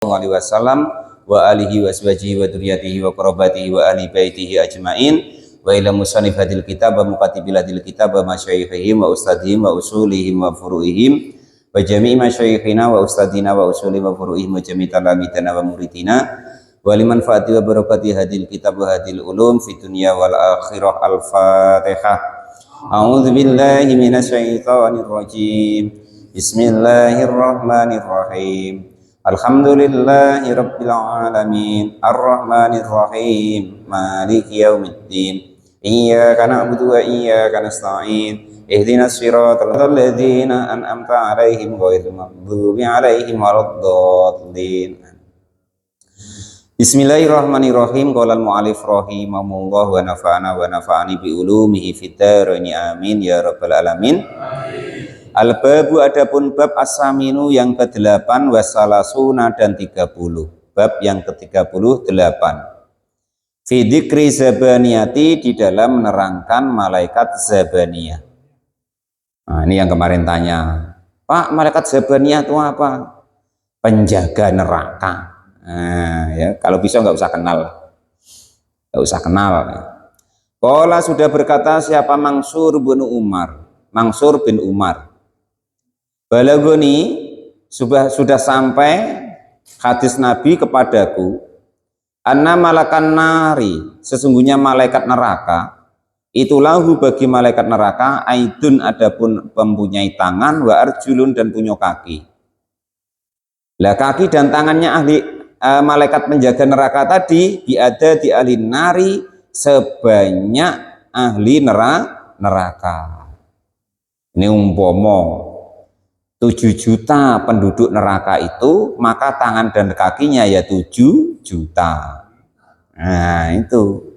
alaihi wasallam wa alihi wa aswajihi wa dzurriyyatihi wa qarabatihi wa ahli baitihi ajmain wa ila musannif hadil kitab wa muqattibil hadil kitab wa masyayikhihim wa ustadihim wa usulihim wa furu'ihim wa jami'i masyayikhina wa ustadina wa usulihim wa furu'ihim wa jami'i talamidana wa muridina wa liman fa'ati wa barakati hadil kitab wa hadil ulum fi dunya wal akhirah. Al-Fatihah. A'udzu billahi minasy syaithanir rajim. Bismillahirrahmanirrahim. Alhamdulillahi rabbil alamin, arrahmanir rahim, maliki yaumiddin. Iyyaka na'budu wa iyyaka nasta'in. Ihdinas siratal ladzina an'amta 'alaihim ghairil maghdubi 'alaihim waladdallin. Bismillahirrahmanirrahim. Qala al-mu'allif rahimahullah wa nafa'ana wa nafa'ani bi ulumihi fid dharain amin ya rabbal alamin. Al-babu adapun bab as-saminu yang ke-8 wasalasuna dan 30. Bab yang ke-38. Fi dzikri zabaniyati di dalam menerangkan malaikat zabaniyah. Nah, ini yang kemarin tanya, Pak, malaikat zabaniyah itu apa? Penjaga neraka. Nah, ya, kalau bisa nggak usah kenal. Nggak usah kenal. Qala sudah berkata siapa Mansur bin Umar. Mansur bin Umar. Balagoni sudah sampai hadis Nabi kepadaku, anna malakan nari, sesungguhnya malaikat neraka, itulahu bagi malaikat neraka, aidun adapun mempunyai tangan, wa arjulun dan punya kaki. Lah kaki dan tangannya malaikat penjaga neraka tadi biada di ahli nari sebanyak ahli neraka. Ini umpomo 7 juta penduduk neraka itu, maka tangan dan kakinya ya 7 juta. Nah itu.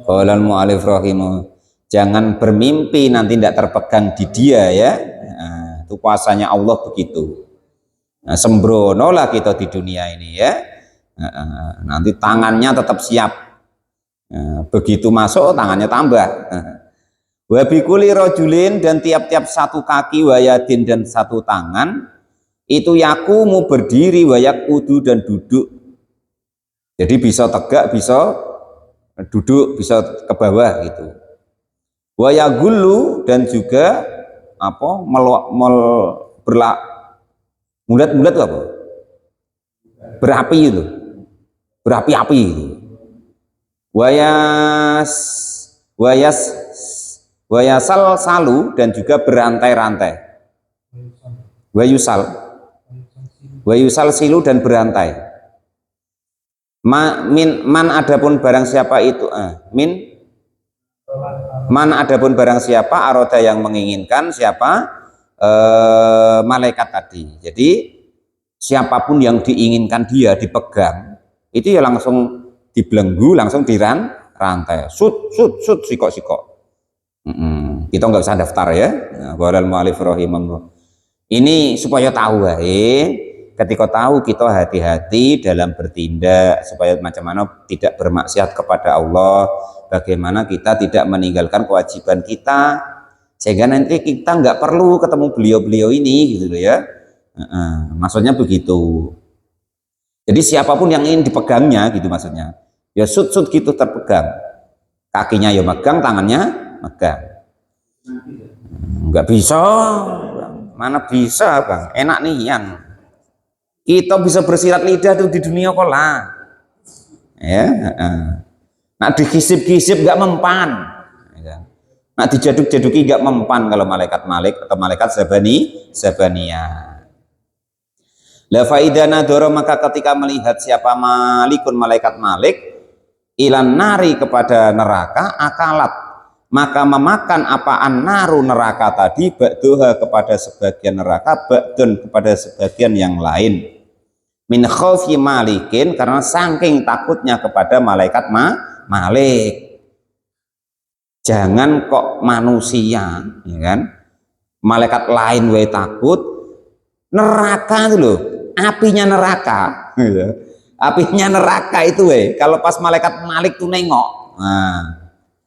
Qolal mu'alif rahimu, jangan bermimpi nanti tidak terpegang di dia ya. Nah, itu kuasanya Allah begitu. Nah, sembrono lah kita di dunia ini ya. Nanti tangannya tetap siap. Nah, begitu masuk tangannya tambah. Wabikuli rojulin dan tiap-tiap satu kaki wayadin dan satu tangan itu yakumu berdiri wayak udu dan duduk. Jadi bisa tegak, bisa duduk, bisa ke bawah gitu. Wayagulu dan juga apa mulat-mulat apa? Berapi itu. Berapi-api itu. Wayasal salu dan juga berantai-rantai. Wayusal silu dan berantai. Man adapun barang siapa itu man adapun barang siapa aroda yang menginginkan siapa malaikat tadi. Jadi siapapun yang diinginkan dia dipegang itu ya langsung dibelenggu, langsung dirantai. Sut sikok. Kita nggak usah daftar ya. Walal mu'alif rahimahullah. Ini supaya tahu ketika tahu kita hati-hati dalam bertindak supaya macam mana tidak bermaksiat kepada Allah, bagaimana kita tidak meninggalkan kewajiban kita sehingga nanti kita nggak perlu ketemu beliau-beliau ini gitu loh ya. Maksudnya begitu. Jadi siapapun yang ingin dipegangnya gitu maksudnya. Ya sut gitu terpegang. Kakinya ya megang, tangannya megang. Enggak bisa, mana bisa bang, enak nian. Kita bisa bersirat lidah tuh di dunia kola. Ya, nak dikisip-kisip nggak mempan. Nak dijaduk-jaduki nggak mempan kalau malaikat Malik atau malaikat Zabaniyah. La faidana doro maka ketika melihat siapa Malikun malaikat Malik ilan nari kepada neraka akalat maka memakan apaan naru neraka tadi ba'duha kepada sebagian neraka ba'dun kepada sebagian yang lain min khawfi malikin karena saking takutnya kepada malaikat Malik. Jangan kok manusia ya kan malaikat lain wae takut, neraka itu loh apinya neraka ya. Apinya neraka itu kalau pas malaikat Malik tuh nengok, nah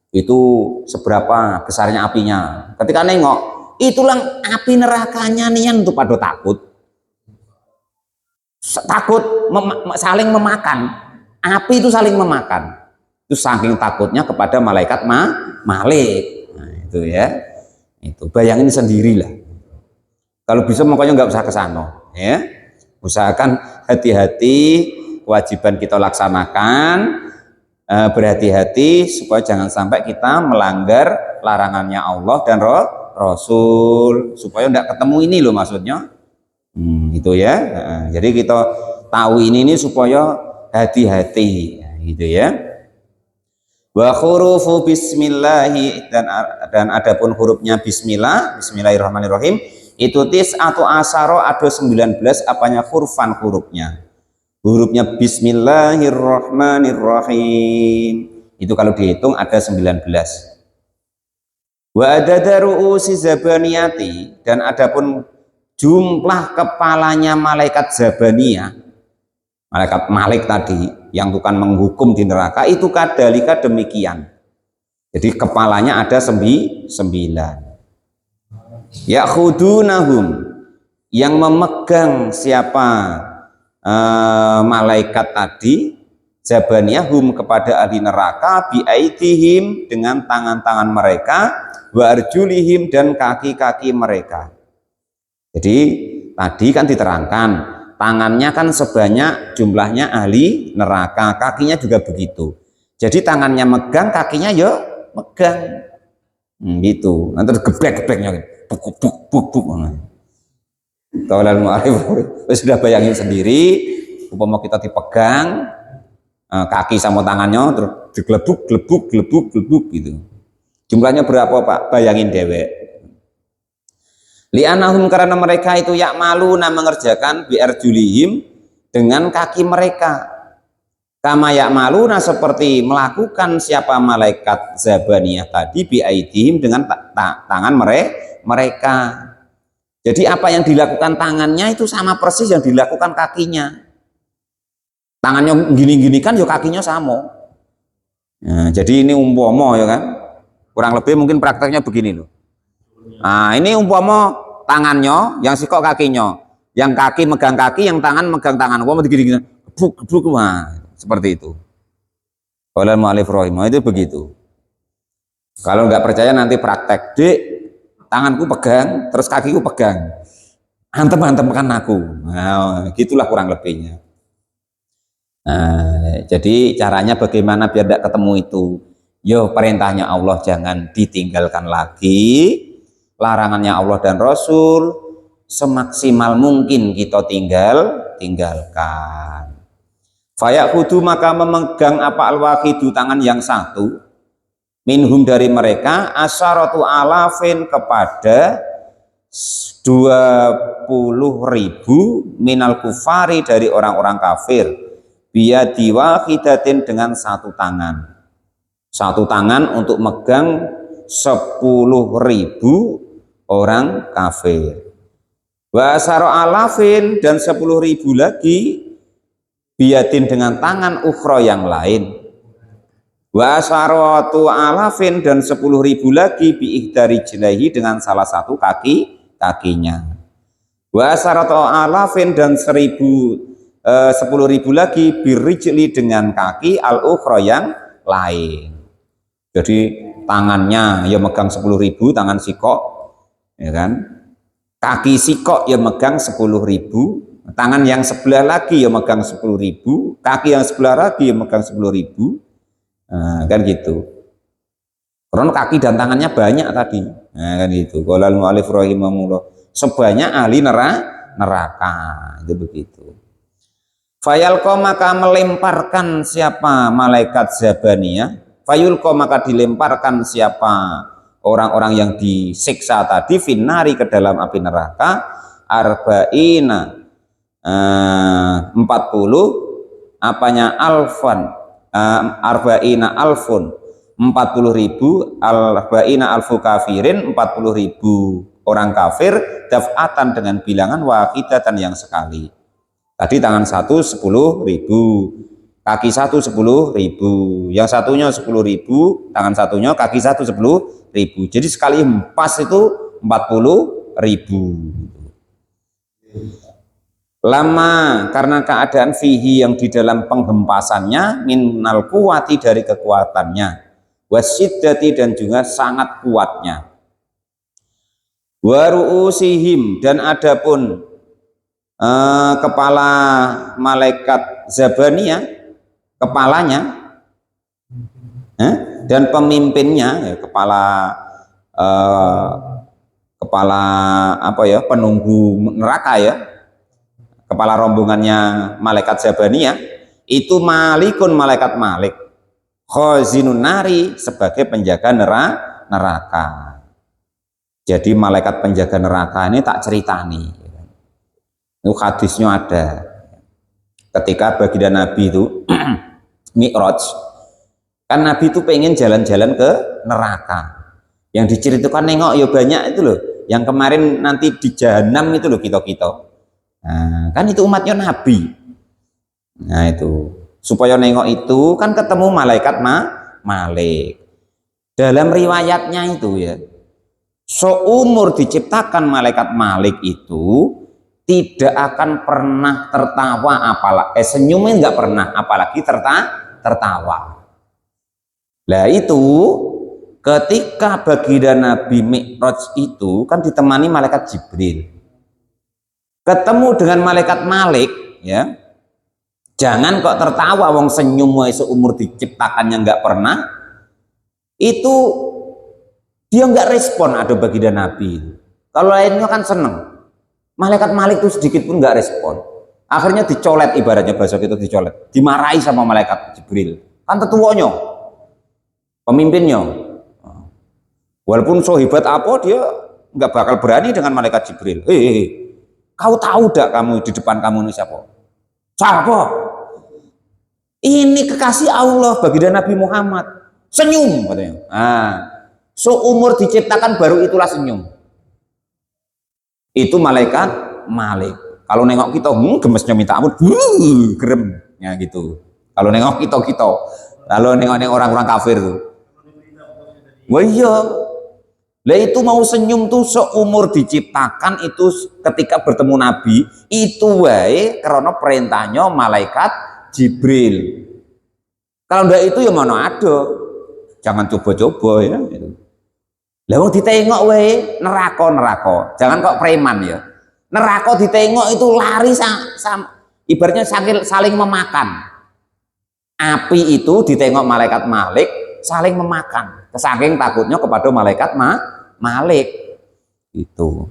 itu seberapa besarnya apinya. Ketika nengok, itulah api nerakanya nih yang tuh pada takut. takut saling memakan. Api itu saling memakan. Itu saking takutnya kepada malaikat Malik. Nah, itu ya. Itu bayangin sendirilah. Kalau bisa makanya nggak usah ke sana, ya. Usahakan hati-hati, kewajiban kita laksanakan, berhati-hati supaya jangan sampai kita melanggar larangannya Allah dan Rasul, supaya tidak ketemu ini loh maksudnya. Gitu ya. Jadi kita tahu ini supaya hati-hati, gitu ya. Wa hurufu bismillahi, dan adapun hurufnya bismillahirrahmanirrahim itu atau asaro ada 19 apanya hurufnya. Hurufnya bismillahirrahmanirrahim itu kalau dihitung ada 19. Wa adadaru usi zabaniyati, dan adapun jumlah kepalanya malaikat zabaniyah, malaikat Malik tadi yang tukang menghukum di neraka itu kadalika demikian. Jadi kepalanya ada 9. Yakhudunahum, yang memegang siapa malaikat tadi zabaniyahum kepada ahli neraka biaidihim dengan tangan-tangan mereka, wa arjulihim dan kaki-kaki mereka. Jadi tadi kan diterangkan tangannya kan sebanyak jumlahnya ahli neraka, kakinya juga begitu. Jadi tangannya megang, kakinya ya megang, gitu. Nanti geblek-gebleknya buk. Kalau sudah bayangin sendiri, umpama kita dipegang kaki sama tangannya terus digelebuk gitu. Jumlahnya berapa Pak? Bayangin dewek. Li'anahum, karena mereka itu ya'maluna mengerjakan bi'arjulihim dengan kaki mereka. Kama ya'maluna, seperti melakukan siapa malaikat zabaniyah tadi bi'aidihim dengan tangan mereka. Jadi apa yang dilakukan tangannya itu sama persis yang dilakukan kakinya. Tangannya gini-gini kan ya kakinya sama. Nah, jadi ini umpama ya kan. Kurang lebih mungkin prakteknya begini loh. Nah, ini umpama tangannya yang sikok kakinya, yang kaki megang kaki, yang tangan megang tangan. Umpama gini-gini, gebuk, nah, seperti itu. Qala al-mu'allif rahimahullah, itu begitu. Kalau nggak percaya nanti praktek, Dik, tanganku pegang, terus kakiku pegang, antem-antemkan aku. Nah, gitulah kurang lebihnya. Nah, jadi caranya bagaimana biar tidak ketemu itu? Yo, perintahnya Allah jangan ditinggalkan lagi, larangannya Allah dan Rasul semaksimal mungkin kita tinggalkan. Fayakudu, maka memegang apa al-wahidu, tangan yang satu, minhum dari mereka, asyaratu alafin kepada 20.000 minal kufari dari orang-orang kafir, biyadi wahidatin dengan satu tangan untuk megang 10.000 orang kafir. Wa asyara alafin, dan 10.000 lagi biyadin dengan tangan ukhra yang lain. Wa asyaratu alafin, dan 10.000 lagi biihdari jilaihi dengan salah satu kakinya. Wa asyaratu alafin, dan 10.000 lagi birijli dengan kaki al ukhra yang lain. Jadi tangannya ya megang 10.000, tangan sikok, ya kan? Kaki sikok ya megang 10.000, tangan yang sebelah lagi ya megang 10.000, kaki yang sebelah lagi ya megang 10.000. Nah, kan gitu. Karena kaki dan tangannya banyak tadi. Nah, kan gitu. Qala al-mu'allif rahimahullah, sebanyak ahli neraka. Itu begitu. Fayalqa, maka melemparkan siapa malaikat zabaniyah, fayulqa, maka dilemparkan siapa orang-orang yang disiksa tadi, finnari, ke dalam api neraka, arba'ina 40 apanya alfan, arba'ina alfun 40.000, arba'ina alfu kafirin 40.000 orang kafir, daf'atan dengan bilangan wahidatan yang sekali. Tadi tangan satu 10.000, kaki satu 10.000, yang satunya 10.000, tangan satunya, kaki satu 10.000. Jadi sekali empas itu 40.000. Lama karena keadaan fihi yang di dalam penghempasannya, minal kuwati dari kekuatannya, wasiddati dan juga sangat kuatnya, waru'usihim dan adapun kepala malaikat Zabaniyah, kepalanya dan pemimpinnya, ya, kepala apa ya, penunggu neraka ya, kepala rombongannya malaikat Zabaniyah itu malikun, malaikat Malik, khazinun nari, sebagai penjaga neraka. Jadi malaikat penjaga neraka ini tak ceritani, itu hadisnya ada. Ketika baginda Nabi itu Mi'raj, kan Nabi itu pengen jalan-jalan ke neraka. Yang diceritakan nengok ya banyak itu loh. Yang kemarin nanti di jahanam itu loh kita-kita. Nah, kan itu umatnya Nabi. Nah itu supaya nengok itu kan ketemu malaikat Malik. Dalam riwayatnya itu ya, seumur diciptakan malaikat Malik itu tidak akan pernah tertawa, apalagi senyumnya nggak pernah, apalagi tertawa. Lah itu ketika baginda Nabi Mi'raj itu kan ditemani malaikat Jibril, ketemu dengan malaikat Malik ya, jangan kok tertawa, wong senyum wae seumur diciptakannya nggak pernah, itu dia nggak respon. Ada baginda Nabi, kalau lainnya kan seneng, malaikat Malik itu sedikit pun nggak respon. Akhirnya dicolet, ibaratnya bahasa kita dicolet, dimarahi sama malaikat Jibril, kan tetuanya, pemimpinnya. Walaupun sohibat apa, dia nggak bakal berani dengan malaikat Jibril. Kau tahu tidak kamu di depan kamu ini siapa? Siapa? Ini kekasih Allah, baginda Nabi Muhammad. Senyum katanya. Nah, seumur diciptakan baru itulah senyum. Itu malaikat Malik. Kalau nengok kita, gemesnya minta ampun, gerem, ya gitu. Kalau nengok kita, kalau nengok orang-orang kafir tuh, wah iya. Lah itu mau senyum tuh seumur diciptakan itu ketika bertemu Nabi itu wae karena perintahnya malaikat Jibril. Kalau ndak itu ya mana ada. Jangan coba-coba ya. Lah wong ditengok wae neraka. Jangan kok preman ya. Neraka ditengok itu lari ibaratnya saling memakan. Api itu ditengok malaikat Malik saling memakan. Saking takutnya kepada malaikat Malik itu.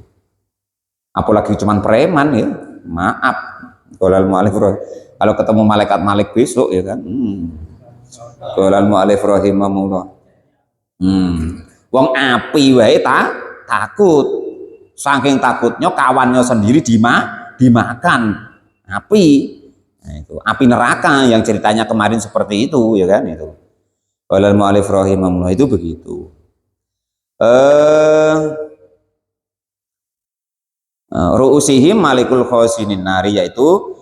Apalagi cuman preman ya, maaf. Kalau ketemu malaikat Malik besok ya kan. Qolal mu'allif rahimahullah. Wong api wae takut. Saking takutnya kawannya sendiri dimakan api. Nah, itu api neraka yang ceritanya kemarin seperti itu ya kan itu. Qolal mu'allif rahimahullah, itu begitu. Ru'usihim malikul khazinin nari, yaitu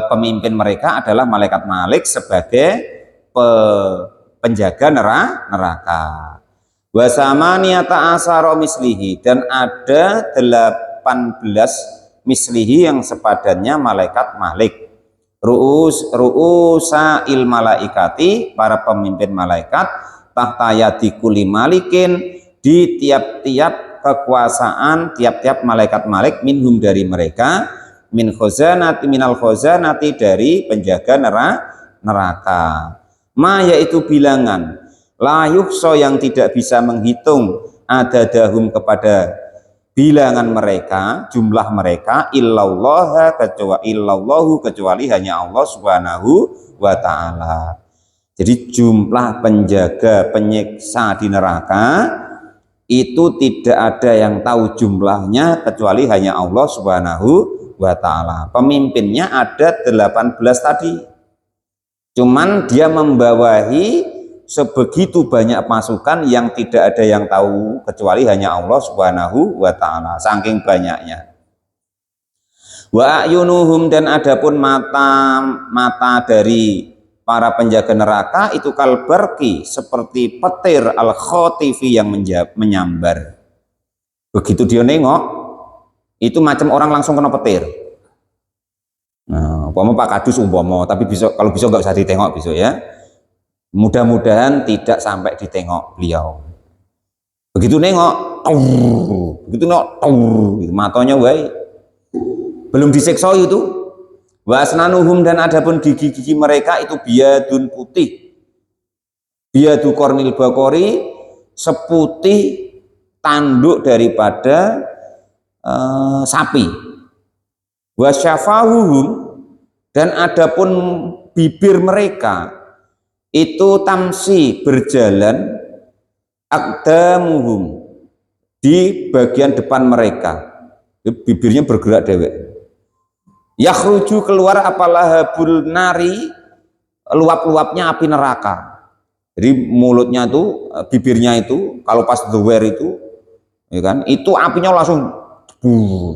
pemimpin mereka adalah malaikat Malik sebagai penjaga neraka. Wasamaniyata asaro mislihi, dan ada 18 mislihi yang sepadannya malaikat Malik. Ru'usa il malaikati, para pemimpin malaikat, tahta yadi kulli malikin, di tiap-tiap kekuasaan tiap-tiap malaikat Malik, minhum dari mereka, minal khazanati dari penjaga neraka, ma yaitu bilangan, la yuhsa yang tidak bisa menghitung, adadahum kepada bilangan mereka, jumlah mereka, illallahu kecuali hanya Allah subhanahu wa ta'ala. Jadi jumlah penjaga penyiksa di neraka itu tidak ada yang tahu jumlahnya kecuali hanya Allah subhanahu wa ta'ala. Pemimpinnya ada 18 tadi, cuman dia membawahi sebegitu banyak pasukan yang tidak ada yang tahu kecuali hanya Allah subhanahu wa ta'ala, saking banyaknya. Wa ayunuhum, dan adapun mata dari para penjaga neraka itu kalbarki, seperti petir al khotifi yang menyambar. Begitu dia nengok itu macam orang langsung kena petir. Nah, umpama Pak Kadus umpama, tapi besok kalau besok nggak usah ditengok besok ya. Mudah-mudahan tidak sampai ditengok beliau. Begitu nengok, begitu nengok, gitu, matanya wae. Belum disiksa itu. Wasnanuhum, dan adapun gigi-gigi mereka itu biadun putih. Biadu kornil bakori, seputih tanduk daripada sapi. Wasyafahuhum, dan adapun bibir mereka itu tamsi berjalan, akdamuhum, di bagian depan mereka, bibirnya bergerak dewek. Yakhruju, keluar apalahabul nari, luap-luapnya api neraka. Jadi mulutnya itu, bibirnya itu kalau pas doer itu, ya kan, itu apinya langsung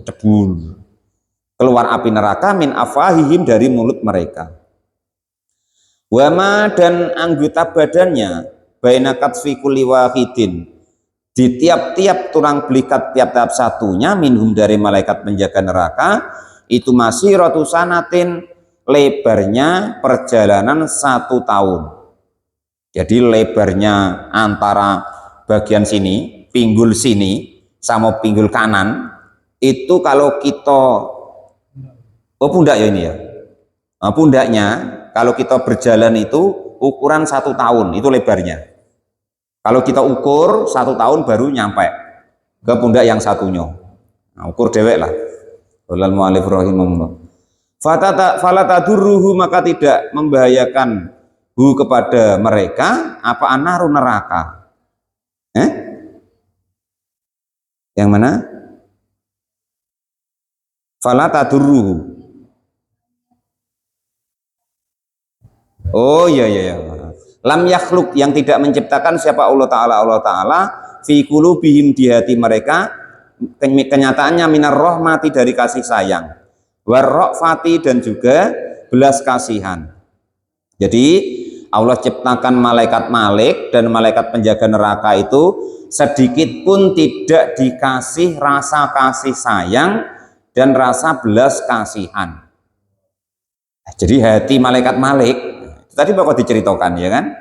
cebul, keluar api neraka min afahihim, dari mulut mereka. Wama, dan anggota badannya baina katfi kulli wahidin, di tiap-tiap tulang belikat tiap-tiap satunya, minhum, dari malaikat penjaga neraka, itu masih rotusanatin, lebarnya perjalanan 1 tahun. Jadi lebarnya antara bagian sini, pinggul sini sama pinggul kanan itu kalau kita, oh pundak ya ini ya, nah, pundaknya kalau kita berjalan itu ukuran 1 tahun itu lebarnya. Kalau kita ukur 1 tahun baru nyampe ke pundak yang satunya. Nah, ukur dewek lah. Walal mu'alif rahimahullah. Fala tadurruhu, maka tidak membahayakan hu kepada mereka apa anaru, neraka. Yang mana? Fala tadurruhu. Oh iya. Lam yakhluk, yang tidak menciptakan siapa Allah Ta'ala fi qulubihim, di hati mereka, kenyataannya minar rahmati, dari kasih sayang, warrafati, dan juga belas kasihan. Jadi Allah ciptakan malaikat Malik dan malaikat penjaga neraka itu sedikit pun tidak dikasih rasa kasih sayang dan rasa belas kasihan. Jadi hati malaikat Malik tadi bakal diceritakan, ya kan,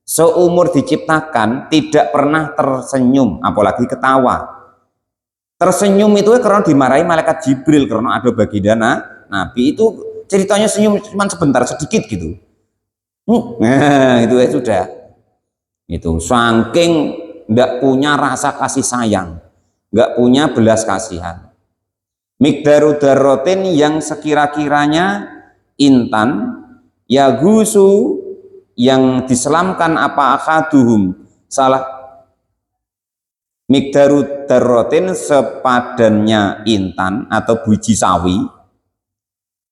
seumur diciptakan tidak pernah tersenyum, apalagi ketawa. Tersenyum itu karena dimarahi malaikat Jibril karena ada baginda Nabi, itu ceritanya senyum cuma sebentar, sedikit gitu. Nah itu ya sudah, itu saking nggak punya rasa kasih sayang, nggak punya belas kasihan. Mikdaru darrotin, yang sekira-kiranya intan, yagusu, yang diselamkan apa akaduhum, salah mikdaru darrotin, sepadannya intan atau biji sawi,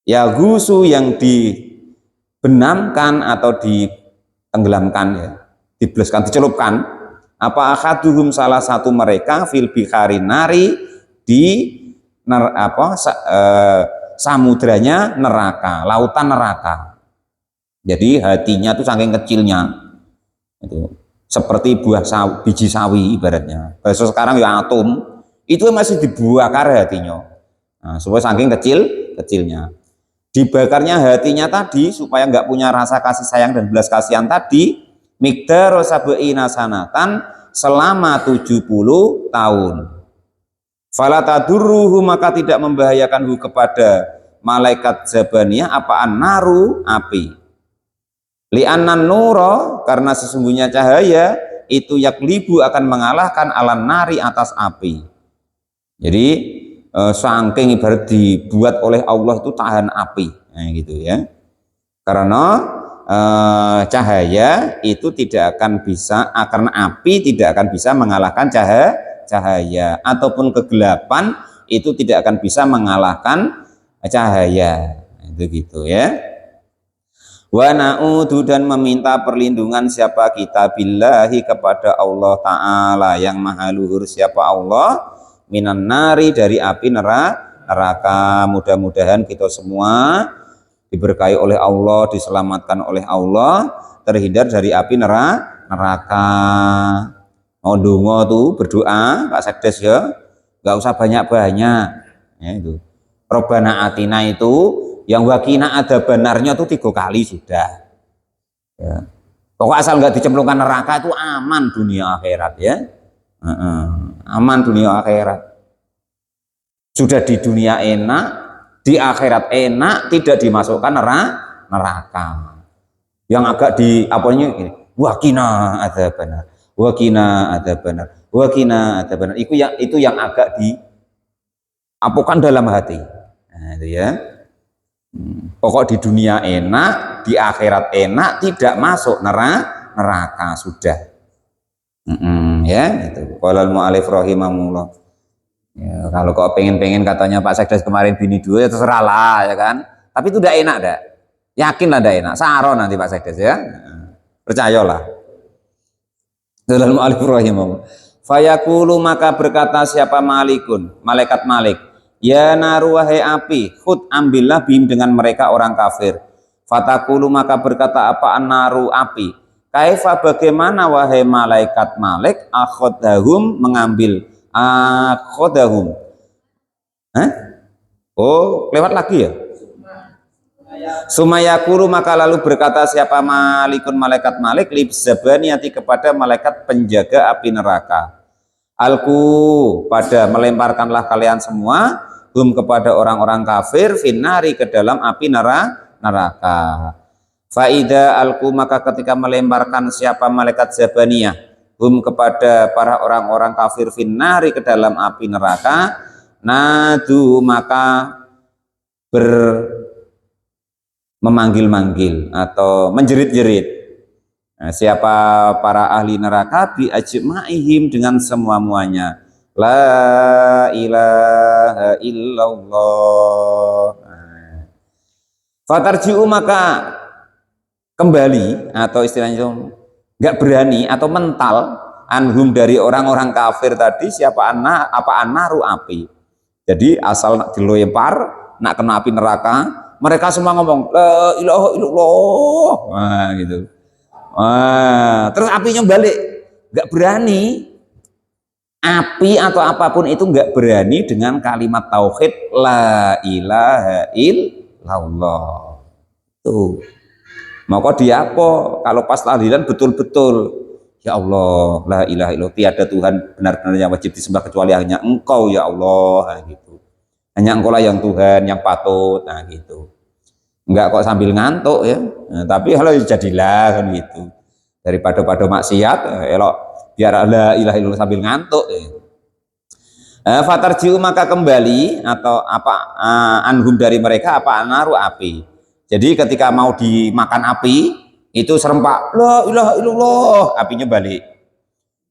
yagusu, yang dibenamkan atau ditenggelamkan, ya, dibleskan, dicelupkan, apa akaduhum, salah satu mereka, fil bihari nari, di samudranya neraka, lautan neraka. Jadi hatinya tuh saking kecilnya itu seperti biji sawi ibaratnya. Besok sekarang ya atom itu masih dibakar hatinya. Nah, supaya saking kecilnya dibakarnya hatinya tadi supaya nggak punya rasa kasih sayang dan belas kasihan tadi, miqdar sabiina sanatan, selama 70 tahun. Fala tadurruhu, maka tidak membahayakan hu kepada malaikat Zabaniyah apa an-naru, api. Li'annan nuro, karena sesungguhnya cahaya itu yaklibu, akan mengalahkan alan nari, atas api. Jadi saking ibarat dibuat oleh Allah itu tahan api, nah, gitu ya. Karena cahaya itu tidak akan bisa, karena api tidak akan bisa mengalahkan cahaya, ataupun kegelapan itu tidak akan bisa mengalahkan cahaya, itu gitu ya. Wa na'udhu, dan meminta perlindungan siapa kita, billahi, kepada Allah Ta'ala yang maha luhur, siapa Allah, minan nari, dari api neraka. Mudah-mudahan kita semua diberkahi oleh Allah, diselamatkan oleh Allah, terhindar dari api neraka. Mau dongo tuh berdoa Pak Sekdes ya, nggak usah banyak-banyak ya, itu Robbana atina itu Yang wakina ada benarnya tuh 3 kali sudah. Ya. Pokok asal nggak dicemplungkan neraka itu aman dunia akhirat ya. Aman dunia akhirat. Sudah di dunia enak, di akhirat enak, tidak dimasukkan neraka. Yang agak di apanya ini, wakina ada benar, wakina ada benar, wakina ada benar. Itu yang agak diapukan dalam hati. Nah, itu ya. Pokok di dunia enak, di akhirat enak, tidak masuk neraka sudah. Ya, itu. Qala al-mu'allif rahimahullah. Ya, kalau kau pengen katanya Pak Sekdes kemarin bini 2 ya terserah lah ya kan. Tapi itu udah enak dah. Yakin lah udah enak. Saro nanti Pak Sekdes ya. Percayalah. Qala al-mu'allif rahimahullah. Fayaqulu maka berkata siapa malikun, malaikat Malik. Ya naru wahai api, khud ambillah bihim dengan mereka orang kafir. Fatakulu maka berkata apa naru api. Kaifa bagaimana wahai malaikat Malik akhodahum mengambil akhodahum. Oh lewat lagi ya. Sumayakulu maka lalu berkata siapa malikun malaikat Malik libzabaniyati kepada malaikat penjaga api neraka. Alku pada melemparkanlah kalian semua kepada orang-orang kafir finari ke dalam api neraka. Faida alku maka ketika melemparkan siapa malaikat zabaniyah kepada para orang-orang kafir finari ke dalam api neraka, nadu maka memanggil-manggil atau menjerit-jerit. Nah, siapa para ahli neraka bi ajma'ihim dengan semua-muanya. La ilaha illallah. Fatarji'u maka kembali atau istilahnya nggak berani atau mental anhum dari orang-orang kafir tadi siapa anaru api. Jadi asal dilempar nak kena api neraka, mereka semua ngomong la ilaha illallah. Nah, gitu. Terus apinya balik, nggak berani. Api atau apapun itu nggak berani dengan kalimat tauhid la ilaha illallah. Tuh. Maka dia apa? Kalau pas tahlilan betul-betul ya Allah, la ilaha illallah, tiada Tuhan benar-benar yang wajib disembah kecuali hanya Engkau ya Allah, nah, gitu. Hanya Engkau lah yang Tuhan, yang patut, nah gitu. Enggak kok sambil ngantuk ya. Nah, tapi kalau jadilah kan gitu. Daripada maksiat, elok biar la ilaha illallah sambil ngantuk ya. Fatarjiu maka kembali atau apa anhum dari mereka apa anaru api. Jadi ketika mau dimakan api itu serempak la ilaha illallah, apinya balik.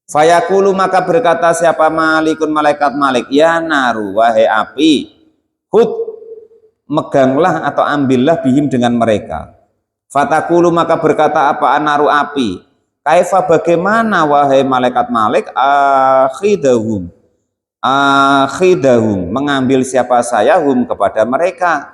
Fayaqulu maka berkata siapa malikun malaikat Malik, ya naru wahai api, hud meganglah atau ambillah bihim dengan mereka. Fatakulu maka berkata apa anaru api, kaifa bagaimana wahai malaikat Malik akhidahum mengambil siapa saya kepada mereka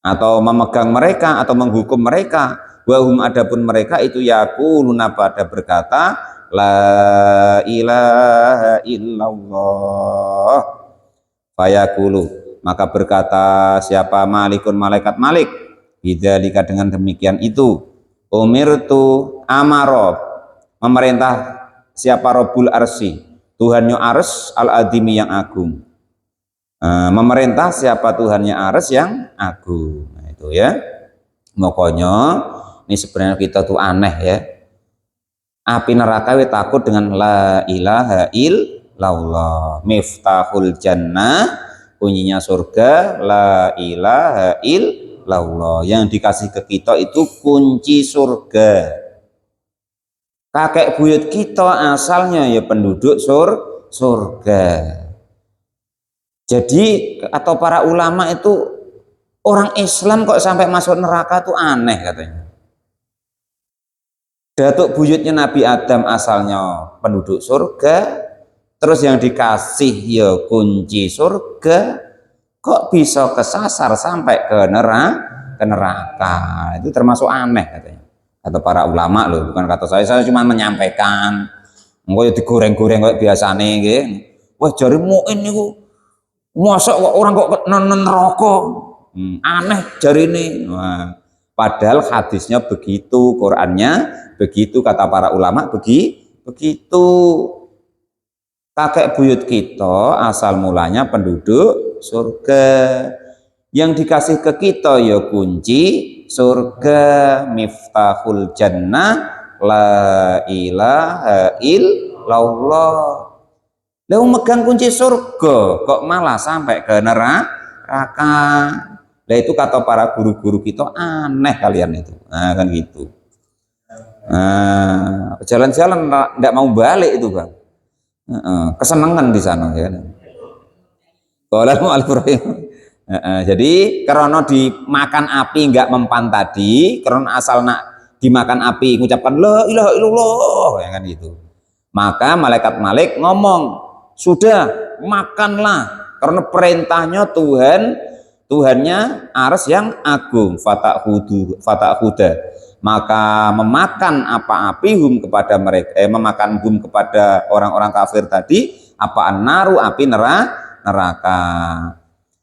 atau memegang mereka atau menghukum mereka. Wahum adapun mereka itu yaquluna pada berkata la ilaha illallah. Fayaqulu maka berkata siapa malikun malaikat Malik bidzalika dengan demikian itu umirtu amaro memerintah siapa Rabbul Arsy Tuhannya Ars al-Adimi yang agung. Memerintah siapa Tuhannya Ars yang agung. Nah, itu ya. Makanya ini sebenarnya kita tuh aneh ya. Api neraka we takut dengan la ilaha illallah. Miftahul jannah, kuncinya surga, la ilaha illallah. Yang dikasih ke kita itu kunci surga. Kakek buyut kita asalnya ya penduduk surga. Jadi atau para ulama itu orang Islam kok sampai masuk neraka tuh aneh katanya. Datuk buyutnya Nabi Adam asalnya penduduk surga, terus yang dikasih ya kunci surga, kok bisa kesasar sampai ke neraka. Itu termasuk aneh katanya. Kata para ulama loh, bukan kata saya cuma menyampaikan. Engko ya digoreng-goreng kayak biasane nggih. Wah jarimu ini niku mosok kok orang kok neraka. Aneh jarine. Nah, padahal hadisnya begitu, Qurannya begitu, kata para ulama begitu. Kakek buyut kita asal mulanya penduduk surga. Yang dikasih ke kita ya kunci surga, miftahul jannah, la ilaha illallah. Lalu megang kunci surga kok malah sampai ke neraka. Nah itu kata para guru-guru kita, aneh kalian itu. Nah kan gitu. Nah, jalan-jalan enggak mau balik itu Bang. Kesenangan di sana ya. Kalau jadi karena dimakan api nggak mempan tadi, karena asal nak dimakan api mengucapkan la ilaha illallah ya kan gitu. Maka malaikat Malik ngomong, sudah makanlah karena perintahnya Tuhannya Arsy yang agung, fatahuda. Maka memakan apa api kepada mereka, memakan kepada orang-orang kafir tadi apa naru api neraka.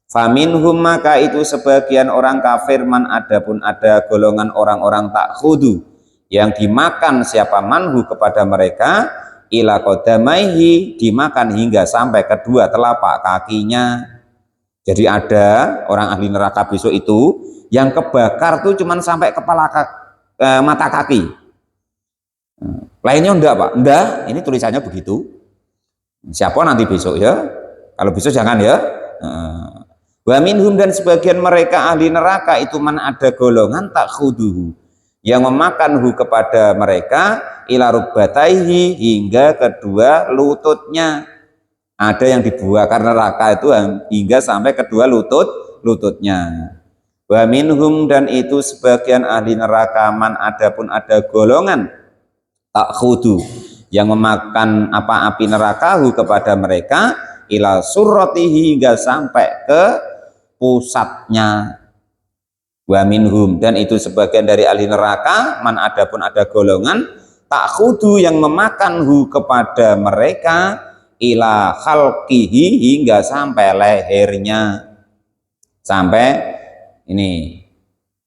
Faminhum, maka itu sebagian orang kafir, man adapun ada golongan orang-orang takhudu yang dimakan siapa manhu kepada mereka, ila qadamaihi, dimakan hingga sampai kedua telapak kakinya. Jadi ada orang ahli neraka besok itu yang kebakar tuh cuman sampai mata kaki. Lainnya enggak Pak, enggak, ini tulisannya begitu. Siapa nanti besok ya, kalau besok jangan ya. Wa minhum, dan sebagian mereka ahli neraka itu man ada golongan takhuduhu yang memakan kepada mereka ila rukbataihi, hingga kedua lututnya. Ada yang dibakar neraka itu hingga sampai kedua lututnya. Wa minhum, dan itu sebagian ahli neraka man adapun ada golongan takhudu yang memakan apa api neraka kepada mereka ila surratihi, hingga sampai ke pusatnya. Wa minhum, dan itu sebagian dari ahli neraka man adapun ada golongan takhudu yang memakan kepada mereka ila khalqihi, hingga sampai lehernya, sampai ini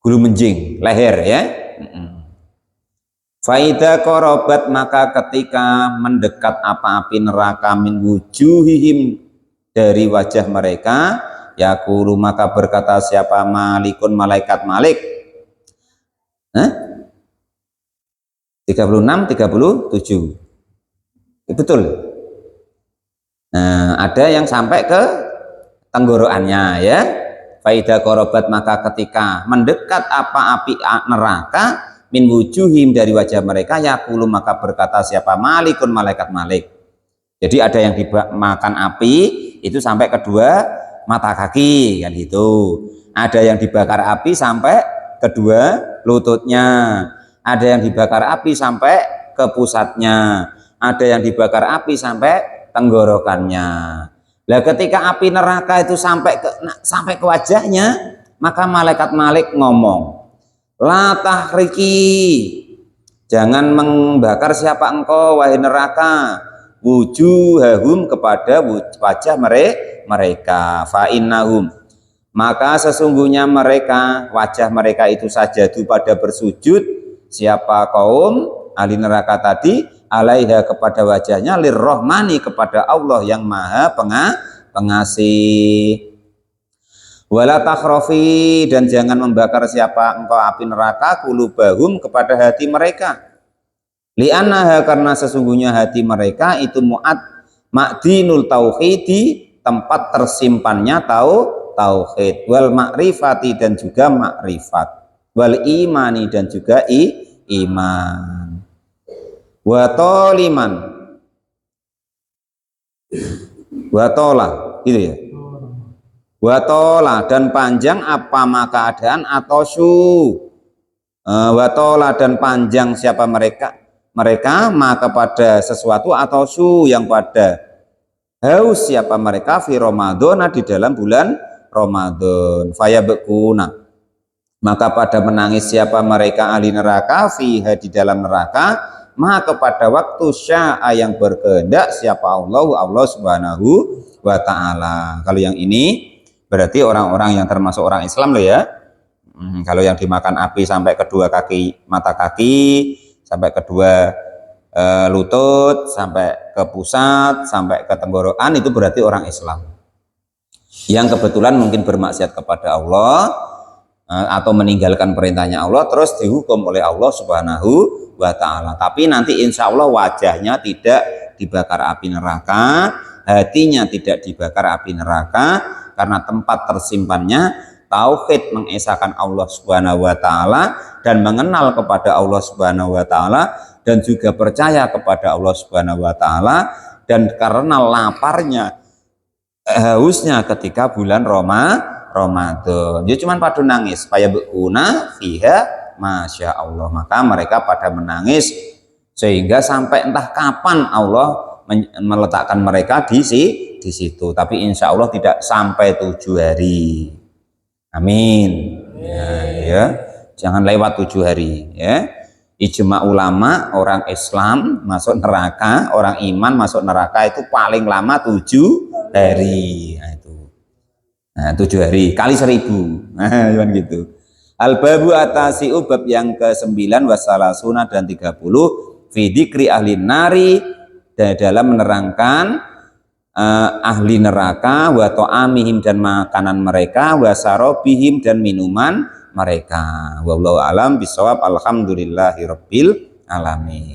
gulu menjing leher ya. Faida korobat, maka ketika mendekat apa api neraka min wujuhihim, dari wajah mereka, yaqulu, maka berkata siapa malikun, malaikat Malik. 36 37 betul. Nah, ada yang sampai ke tenggorokannya ya. Faida korobat, maka ketika mendekat apa api neraka min wujuhim, dari wajah mereka, yaqulu, maka berkata siapa malikun, malaikat Malik. Jadi ada yang dimakan api itu sampai kedua mata kaki kan gitu. Ada yang dibakar api sampai kedua lututnya. Ada yang dibakar api sampai ke pusatnya. Ada yang dibakar api sampai tenggorokannya. Lah ketika api neraka itu sampai ke wajahnya, maka malaikat Malik ngomong, la tahriki, jangan membakar siapa engkau wahai neraka, wujuhahum, kepada wajah mereka, fa innahum, maka sesungguhnya mereka, wajah mereka itu sajadu, pada bersujud siapa kaum ahli neraka tadi, alaiha, kepada wajahnya, lirrahmani, kepada Allah yang maha pengasih. Wala takhrofi, dan jangan membakar siapa engkau api neraka, kulubahum, kepada hati mereka, li'annaha, karena sesungguhnya hati mereka itu ma'dinul tauhidi, tempat tersimpannya tauhid, wal ma'rifati, dan juga makrifat, wal imani, dan juga iman, wa toliman, wa tola, gitu ya, wa tola, dan panjang apa maka keadaan atau wa tola, dan panjang siapa mereka maka pada sesuatu atau yang pada haus siapa mereka fi Ramadan, di dalam bulan Ramadan, fayabquna, maka pada menangis siapa mereka ahli neraka fiha, di dalam neraka, maka pada waktu sya'a, yang berkehendak siapa Allah subhanahu wa ta'ala. Kalau yang ini berarti orang-orang yang termasuk orang Islam loh ya. Kalau yang dimakan api sampai kedua kaki, mata kaki, sampai kedua lutut, sampai ke pusat, sampai ke tenggorokan, itu berarti orang Islam. Yang kebetulan mungkin bermaksiat kepada Allah atau meninggalkan perintahnya Allah, terus dihukum oleh Allah Subhanahu wa Ta'ala. Tapi nanti insya Allah wajahnya tidak dibakar api neraka, hatinya tidak dibakar api neraka, karena tempat tersimpannya tauhid, mengesahkan Allah Subhanahu wa Ta'ala dan mengenal kepada Allah Subhanahu wa Ta'ala, dan juga percaya kepada Allah Subhanahu wa Ta'ala, dan karena laparnya, hausnya ketika bulan Ramadan, dia cuma pada nangis, supaya bekuna fiha masya Allah, maka mereka pada menangis sehingga sampai entah kapan Allah meletakkan mereka di situ, tapi insya Allah tidak sampai 7 hari. Amin. Ya, jangan lewat 7 hari ya. Ijma ulama, orang Islam masuk neraka, orang iman masuk neraka itu paling lama 7 hari. Nah, itu. Nah, 7 hari kali 1000. Nah, gitu. Al-babu atasi'u, bab yang ke-9 wasalasuna dan 30 fi dzikri ahli nari, dalam menerangkan ahli neraka, wa ta'amihim dan makanan mereka, wa sarobihim dan minuman mereka. Wallahu alam bisawab. Alhamdulillahirabbil alamin.